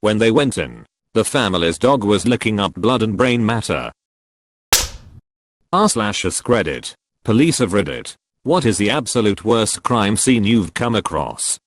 When they went in, the family's dog was licking up blood and brain matter. r/AskReddit. Police of Reddit. What is the absolute worst crime scene you've come across?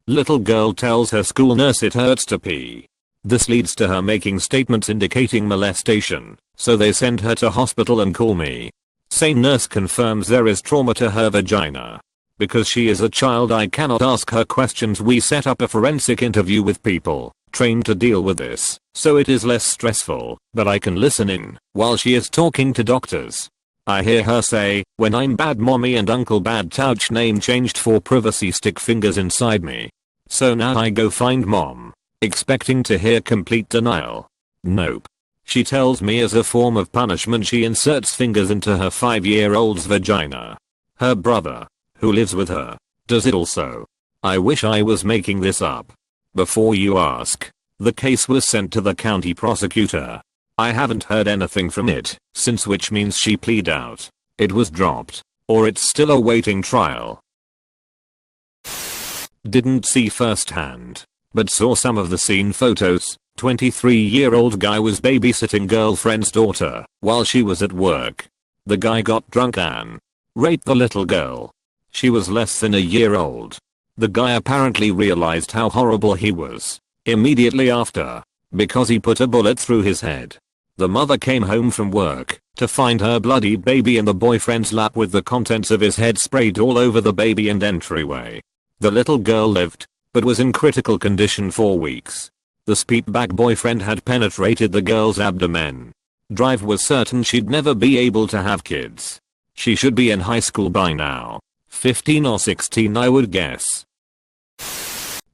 Little girl tells her school nurse it hurts to pee. This leads to her making statements indicating molestation, so they send her to hospital and call me. Same nurse confirms there is trauma to her vagina. Because she is a child, I cannot ask her questions. We set up a forensic interview with people trained to deal with this, so it is less stressful, but I can listen in while she is talking to doctors. I hear her say, "When I'm bad, mommy and uncle bad." Touch name changed for privacy. Stick fingers inside me. So now I go find mom, expecting to hear complete denial. Nope. She tells me as a form of punishment she inserts fingers into her 5-year-old's vagina. Her brother, who lives with her, does it also. I wish I was making this up. Before you ask, the case was sent to the county prosecutor. I haven't heard anything from it since, which means she pleaded out, it was dropped, or it's still awaiting trial. Didn't see firsthand, but saw some of the scene photos. 23-year-old guy was babysitting girlfriend's daughter while she was at work. The guy got drunk and raped the little girl. She was less than a year old. The guy apparently realized how horrible he was immediately after, because he put a bullet through his head. The mother came home from work to find her bloody baby in the boyfriend's lap with the contents of his head sprayed all over the baby and entryway. The little girl lived, but was in critical condition for weeks. The speedback boyfriend had penetrated the girl's abdomen. Drive was certain she'd never be able to have kids. She should be in high school by now. 15 or 16, I would guess.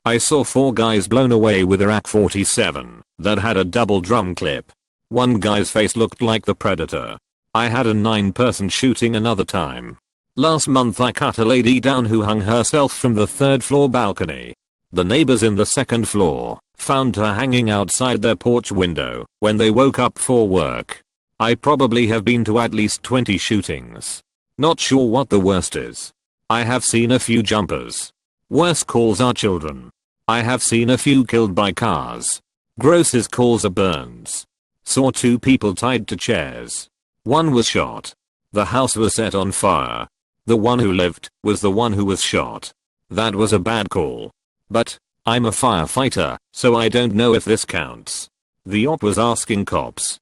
I saw 4 guys blown away with a AK-47 that had a double drum clip. One guy's face looked like the Predator. I had a 9-person shooting another time. Last month I cut a lady down who hung herself from the 3rd floor balcony. The neighbors in the 2nd floor found her hanging outside their porch window when they woke up for work. I probably have been to at least 20 shootings. Not sure what the worst is. I have seen a few jumpers. Worst calls are children. I have seen a few killed by cars. Grossest calls are burns. Saw 2 people tied to chairs. One was shot. The house was set on fire. The one who lived was the one who was shot. That was a bad call. But I'm a firefighter, so I don't know if this counts. The op was asking cops.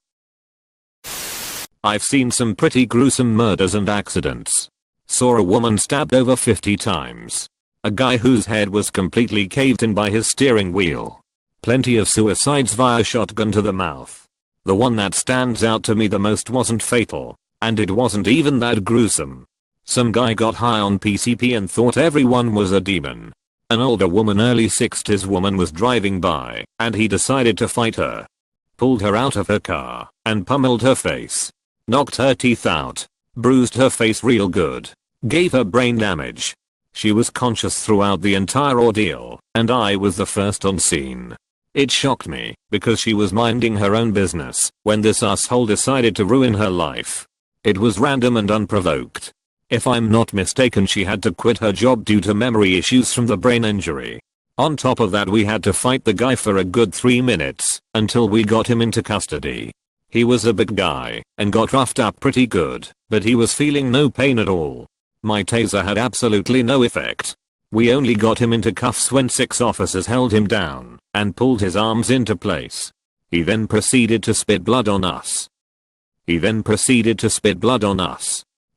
I've seen some pretty gruesome murders and accidents. Saw a woman stabbed over 50 times. A guy whose head was completely caved in by his steering wheel. Plenty of suicides via shotgun to the mouth. The one that stands out to me the most wasn't fatal, and it wasn't even that gruesome. Some guy got high on PCP and thought everyone was a demon. An older woman, early 60s woman, was driving by, and he decided to fight her. Pulled her out of her car, and pummeled her face. Knocked her teeth out. Bruised her face real good. Gave her brain damage. She was conscious throughout the entire ordeal, and I was the first on scene. It shocked me, because she was minding her own business when this asshole decided to ruin her life. It was random and unprovoked. If I'm not mistaken, she had to quit her job due to memory issues from the brain injury. On top of that, we had to fight the guy for a good 3 minutes until we got him into custody. He was a big guy and got roughed up pretty good, but he was feeling no pain at all. My taser had absolutely no effect. We only got him into cuffs when 6 officers held him down and pulled his arms into place. He then proceeded to spit blood on us.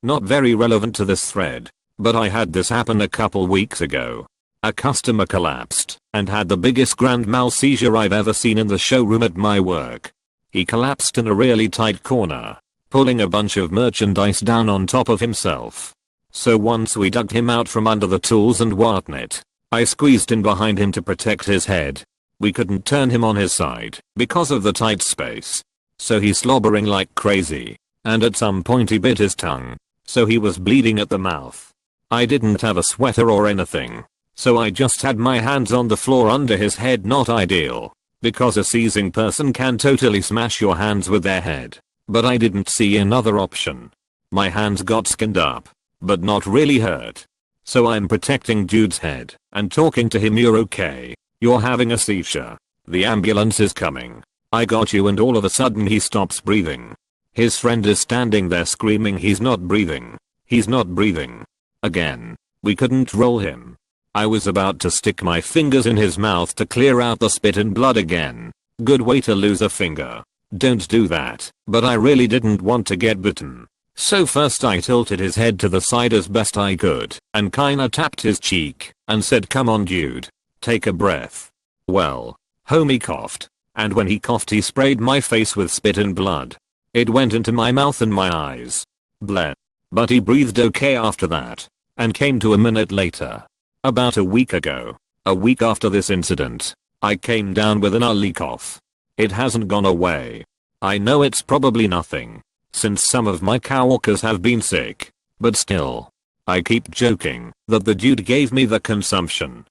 Not very relevant to this thread, but I had this happen a couple weeks ago. A customer collapsed and had the biggest grand mal seizure I've ever seen in the showroom at my work. He collapsed in a really tight corner, pulling a bunch of merchandise down on top of himself. So once we dug him out from under the tools and whatnot, I squeezed in behind him to protect his head. We couldn't turn him on his side because of the tight space. So he's slobbering like crazy, and at some point he bit his tongue, so he was bleeding at the mouth. I didn't have a sweater or anything, so I just had my hands on the floor under his head. Not ideal, because a seizing person can totally smash your hands with their head, but I didn't see another option. My hands got skinned up, but not really hurt. So I'm protecting dude's head and talking to him. "You're okay. You're having a seizure. The ambulance is coming. I got you, and all of a sudden he stops breathing. His friend is standing there screaming, he's not breathing. He's not breathing. Again. We couldn't roll him. I was about to stick my fingers in his mouth to clear out the spit and blood again. Good way to lose a finger. Don't do that. But I really didn't want to get bitten. So first I tilted his head to the side as best I could and kinda tapped his cheek and said, come on dude. Take a breath. Well, homie coughed. And when he coughed he sprayed my face with spit and blood. It went into my mouth and my eyes. Bleh. But he breathed okay after that. And came to a minute later. About a week ago. A week after this incident. I came down with an ugly cough. It hasn't gone away. I know it's probably nothing, since some of my coworkers have been sick. But still. I keep joking that the dude gave me the consumption.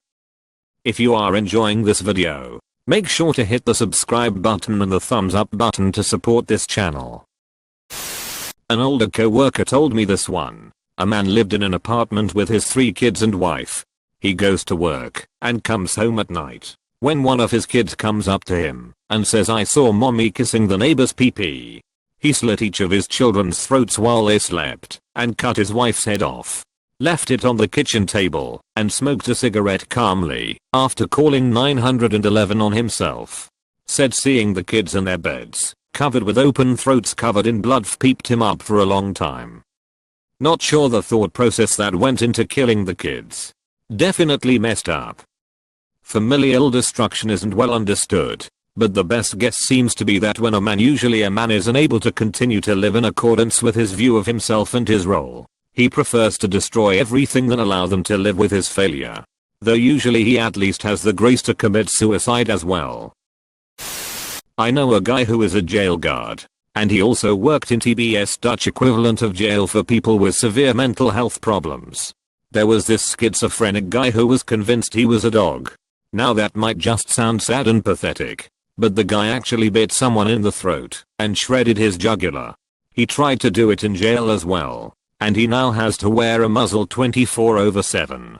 If you are enjoying this video, make sure to hit the subscribe button and the thumbs up button to support this channel. An older coworker told me this one. A man lived in an apartment with his 3 kids and wife. He goes to work and comes home at night. When one of his kids comes up to him and says, I saw mommy kissing the neighbor's pee-pee. He slit each of his children's throats while they slept and cut his wife's head off. Left it on the kitchen table and smoked a cigarette calmly after calling 911 on himself. Said seeing the kids in their beds, covered with open throats covered in blood, peeped him up for a long time. Not sure the thought process that went into killing the kids. Definitely messed up. Familial destruction isn't well understood, but the best guess seems to be that when a man, usually a man, is unable to continue to live in accordance with his view of himself and his role, he prefers to destroy everything than allow them to live with his failure. Though usually he at least has the grace to commit suicide as well. I know a guy who is a jail guard. And he also worked in TBS, Dutch equivalent of jail for people with severe mental health problems. There was this schizophrenic guy who was convinced he was a dog. Now that might just sound sad and pathetic, but the guy actually bit someone in the throat and shredded his jugular. He tried to do it in jail as well, and he now has to wear a muzzle 24/7.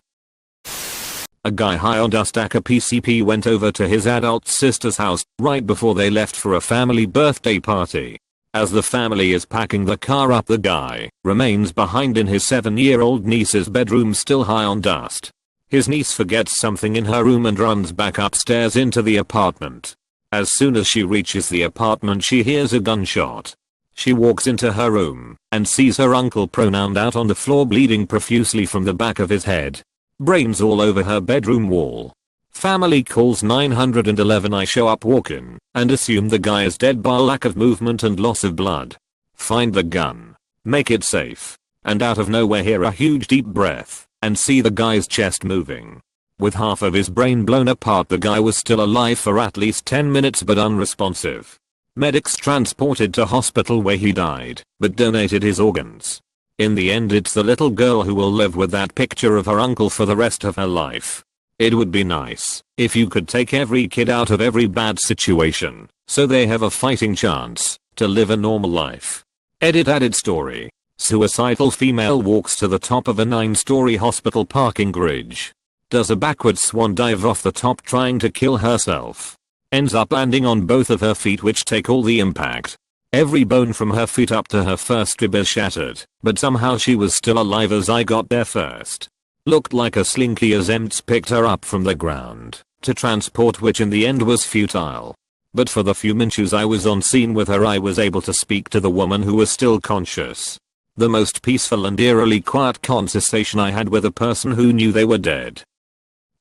A guy high on dust aka PCP went over to his adult sister's house right before they left for a family birthday party. As the family is packing the car up, the guy remains behind in his 7-year-old niece's bedroom, still high on dust. His niece forgets something in her room and runs back upstairs into the apartment. As soon as she reaches the apartment, she hears a gunshot. She walks into her room and sees her uncle pronounced out on the floor, bleeding profusely from the back of his head. Brains all over her bedroom wall. Family calls 911. I show up, walk in, and assume the guy is dead by lack of movement and loss of blood. Find the gun. Make it safe. And out of nowhere hear a huge deep breath and see the guy's chest moving. With half of his brain blown apart, the guy was still alive for at least 10 minutes but unresponsive. Medics transported to hospital where he died, but donated his organs. In the end, it's the little girl who will live with that picture of her uncle for the rest of her life. It would be nice if you could take every kid out of every bad situation, so they have a fighting chance to live a normal life. Edit added story. Suicidal female walks to the top of a 9-story hospital parking garage. Does a backward swan dive off the top trying to kill herself. Ends up landing on both of her feet, which take all the impact. Every bone from her feet up to her first rib is shattered, but somehow she was still alive as I got there first. Looked like a slinky as EMTs picked her up from the ground to transport, which in the end was futile. But for the few minutes I was on scene with her, I was able to speak to the woman who was still conscious. The most peaceful and eerily quiet conversation I had with a person who knew they were dead.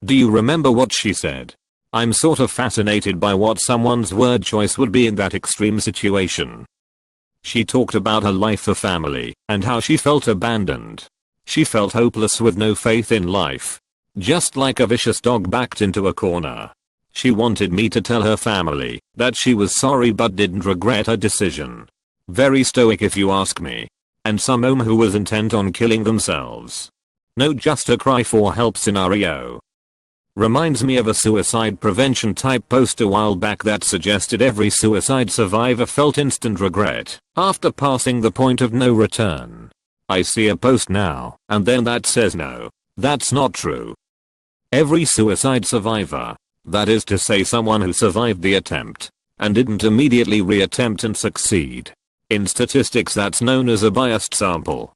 Do you remember what she said? I'm sort of fascinated by what someone's word choice would be in that extreme situation. She talked about her life for family and how she felt abandoned. She felt hopeless with no faith in life. Just like a vicious dog backed into a corner. She wanted me to tell her family that she was sorry but didn't regret her decision. Very stoic if you ask me. And someone who was intent on killing themselves. No, just a cry for help scenario. Reminds me of a suicide prevention type post a while back that suggested every suicide survivor felt instant regret after passing the point of no return. I see a post now and then that says no, that's not true. Every suicide survivor That is to say, someone who survived the attempt and didn't immediately reattempt and succeed. In statistics, that's known as a biased sample.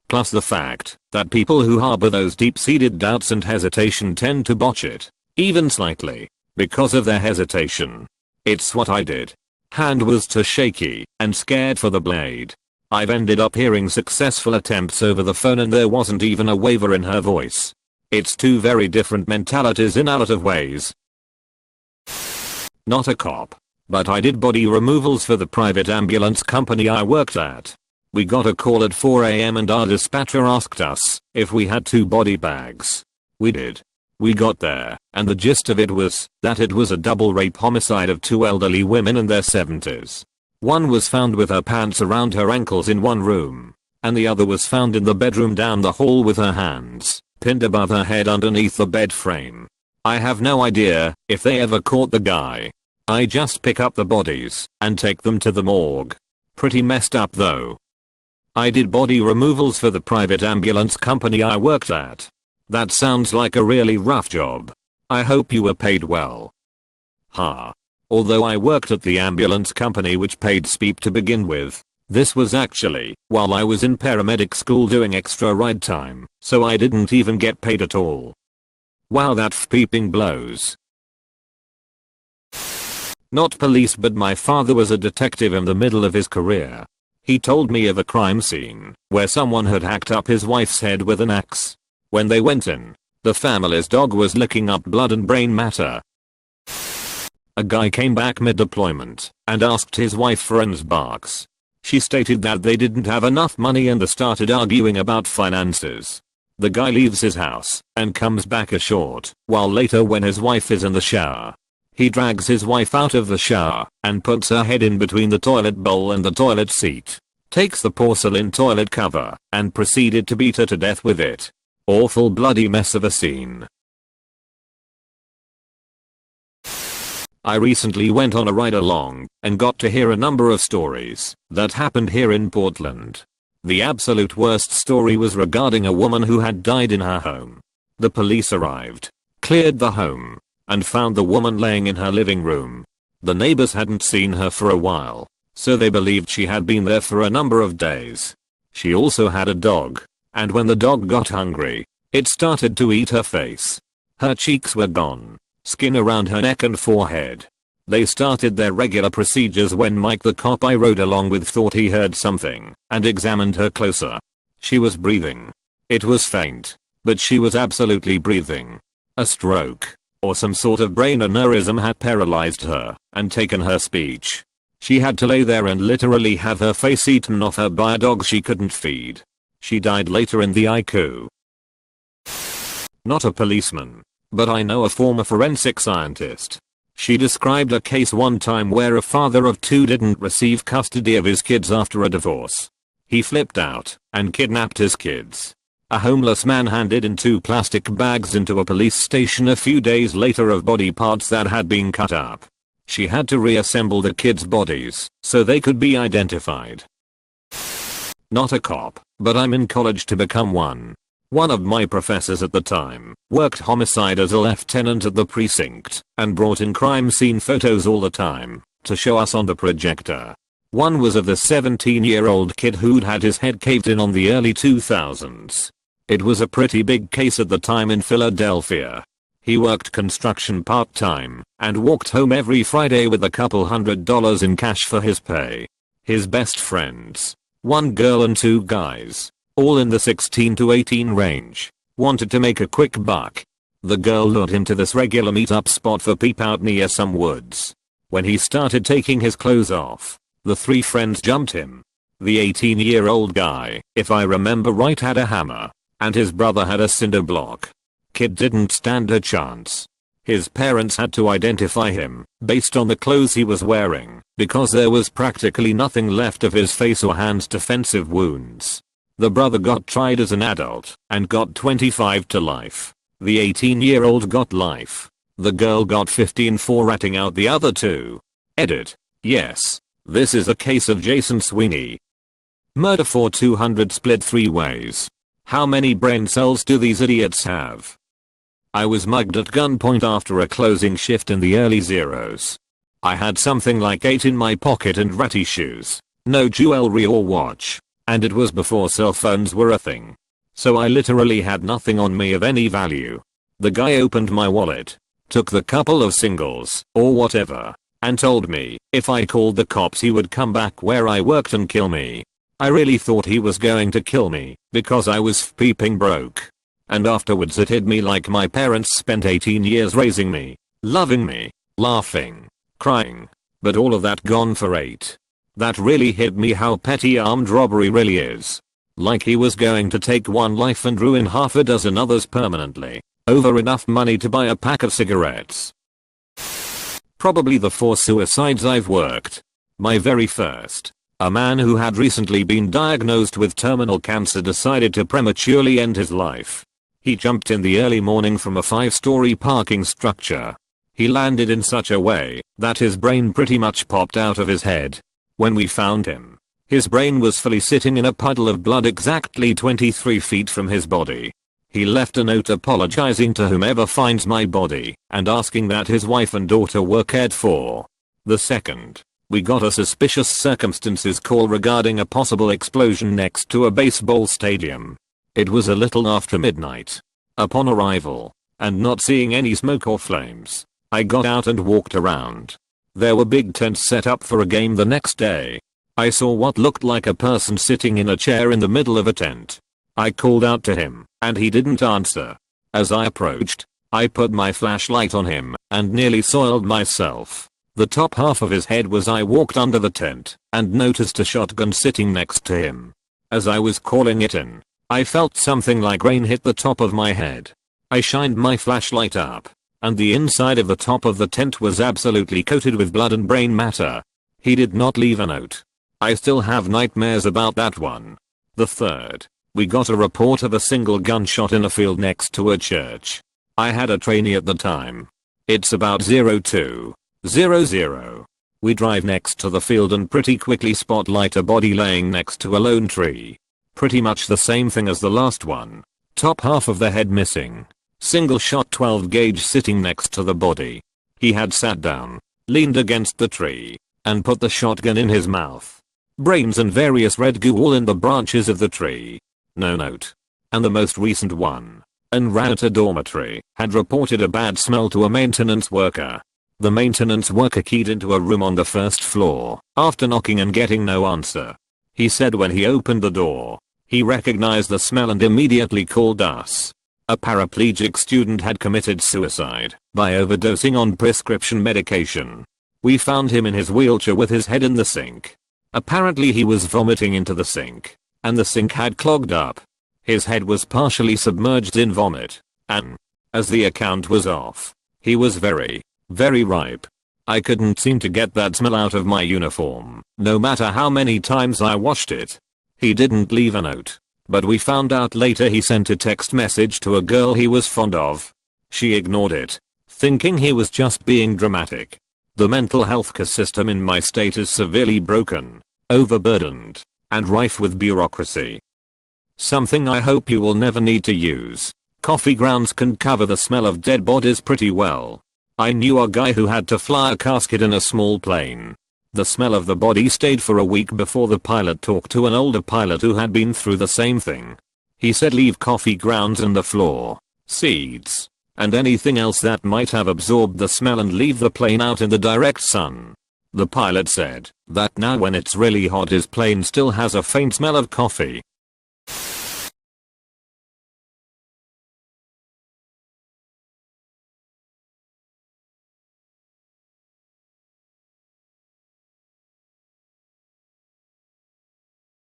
Plus the fact that people who harbor those deep-seated doubts and hesitation tend to botch it, even slightly, because of their hesitation. It's what I did. Hand was too shaky and scared for the blade. I've ended up hearing successful attempts over the phone and there wasn't even a waver in her voice. It's two very different mentalities in a lot of ways. Not a cop, but I did body removals for the private ambulance company I worked at. We got a call at 4 AM and our dispatcher asked us if we had 2 body bags. We did. We got there, and the gist of it was that it was a double rape homicide of 2 elderly women in their 70s. One was found with her pants around her ankles in one room, and the other was found in the bedroom down the hall with her hands pinned above her head underneath the bed frame. I have no idea if they ever caught the guy. I just pick up the bodies and take them to the morgue. Pretty messed up though. I did body removals for the private ambulance company I worked at. That sounds like a really rough job. I hope you were paid well. Ha. Although I worked at the ambulance company which paid steep to begin with, this was actually while I was in paramedic school doing extra ride time, so I didn't even get paid at all. Wow, that peeping blows. Not police, but my father was a detective in the middle of his career. He told me of a crime scene where someone had hacked up his wife's head with an axe. When they went in, the family's dog was licking up blood and brain matter. A guy came back mid-deployment and asked his wife for barks. She stated that they didn't have enough money and they started arguing about finances. The guy leaves his house and comes back a short while later when his wife is in the shower. He drags his wife out of the shower and puts her head in between the toilet bowl and the toilet seat, takes the porcelain toilet cover and proceeded to beat her to death with it. Awful bloody mess of a scene. I recently went on a ride along and got to hear a number of stories that happened here in Portland. The absolute worst story was regarding a woman who had died in her home. The police arrived, cleared the home, and found the woman laying in her living room. The neighbors hadn't seen her for a while, so they believed she had been there for a number of days. She also had a dog, and when the dog got hungry, it started to eat her face. Her cheeks were gone, skin around her neck and forehead. They started their regular procedures when Mike, the cop I rode along with, thought he heard something and examined her closer. She was breathing. It was faint, but she was absolutely breathing. A stroke or some sort of brain aneurysm had paralyzed her and taken her speech. She had to lay there and literally have her face eaten off her by a dog she couldn't feed. She died later in the ICU. Not a policeman, but I know a former forensic scientist. She described a case one time where a father of 2 didn't receive custody of his kids after a divorce. He flipped out and kidnapped his kids. A homeless man handed in 2 plastic bags into a police station a few days later of body parts that had been cut up. She had to reassemble the kids' bodies so they could be identified. Not a cop, but I'm in college to become one. One of my professors at the time worked homicide as a lieutenant at the precinct and brought in crime scene photos all the time to show us on the projector. One was of the 17-year-old kid who'd had his head caved in on the early 2000s. It was a pretty big case at the time in Philadelphia. He worked construction part-time and walked home every Friday with a couple $100 in cash for his pay. His best friends, 1 girl and 2 guys, all in the 16 to 18 range, wanted to make a quick buck. The girl lured him to this regular meet-up spot for peep out near some woods. When he started taking his clothes off, the 3 friends jumped him. The 18-year-old guy, if I remember right, had a hammer, and his brother had a cinder block. Kid didn't stand a chance. His parents had to identify him based on the clothes he was wearing, because there was practically nothing left of his face or hands defensive wounds. The brother got tried as an adult and got 25 to life. The 18-year-old got life. The girl got 15 for ratting out the other 2. Edit. Yes, this is a case of Jason Sweeney. Murder for 200 split 3 ways. How many brain cells do these idiots have? I was mugged at gunpoint after a closing shift in the early zeros. I had something like 8 in my pocket and ratty shoes, no jewelry or watch, and it was before cell phones were a thing. So I literally had nothing on me of any value. The guy opened my wallet, took the couple of singles, or whatever, and told me if I called the cops he would come back where I worked and kill me. I really thought he was going to kill me because I was peeping broke. And afterwards it hit me like my parents spent 18 years raising me, loving me, laughing, crying, but all of that gone for 8. That really hit me how petty armed robbery really is. Like he was going to take one life and ruin half a dozen others permanently, over enough money to buy a pack of cigarettes. Probably the 4 suicides I've worked. My very first. A man who had recently been diagnosed with terminal cancer decided to prematurely end his life. He jumped in the early morning from a 5-story parking structure. He landed in such a way that his brain pretty much popped out of his head. When we found him, his brain was fully sitting in a puddle of blood exactly 23 feet from his body. He left a note apologizing to whomever finds my body and asking that his wife and daughter were cared for. The second, we got a suspicious circumstances call regarding a possible explosion next to a baseball stadium. It was a little after midnight. Upon arrival, and not seeing any smoke or flames, I got out and walked around. There were big tents set up for a game the next day. I saw what looked like a person sitting in a chair in the middle of a tent. I called out to him, and he didn't answer. As I approached, I put my flashlight on him and nearly soiled myself. The top half of his head was I walked under the tent and noticed a shotgun sitting next to him. As I was calling it in, I felt something like rain hit the top of my head. I shined my flashlight up, and the inside of the top of the tent was absolutely coated with blood and brain matter. He did not leave a note. I still have nightmares about that one. The third, we got a report of a single gunshot in a field next to a church. I had a trainee at the time. It's about 02:00. We drive next to the field and pretty quickly spotlight a body laying next to a lone tree. Pretty much the same thing as the last one. Top half of the head missing. Single shot 12 gauge sitting next to the body. He had sat down, leaned against the tree, and put the shotgun in his mouth. Brains and various red goo all in the branches of the tree. No note. And the most recent one, an rat at a dormitory, had reported a bad smell to a maintenance worker. The maintenance worker keyed into a room on the first floor, after knocking and getting no answer. He said when he opened the door, he recognized the smell and immediately called us. A paraplegic student had committed suicide by overdosing on prescription medication. We found him in his wheelchair with his head in the sink. Apparently he was vomiting into the sink, and the sink had clogged up. His head was partially submerged in vomit, and, as the account was off, he was very ripe. I couldn't seem to get that smell out of my uniform, no matter how many times I washed it. He didn't leave a note, but we found out later he sent a text message to a girl he was fond of. She ignored it, thinking he was just being dramatic. The mental health care system in my state is severely broken, overburdened, and rife with bureaucracy. Something I hope you will never need to use. Coffee grounds can cover the smell of dead bodies pretty well. I knew a guy who had to fly a casket in a small plane. The smell of the body stayed for a week before the pilot talked to an older pilot who had been through the same thing. He said leave coffee grounds in the floor, seeds, and anything else that might have absorbed the smell and leave the plane out in the direct sun. The pilot said that now when it's really hot his plane still has a faint smell of coffee.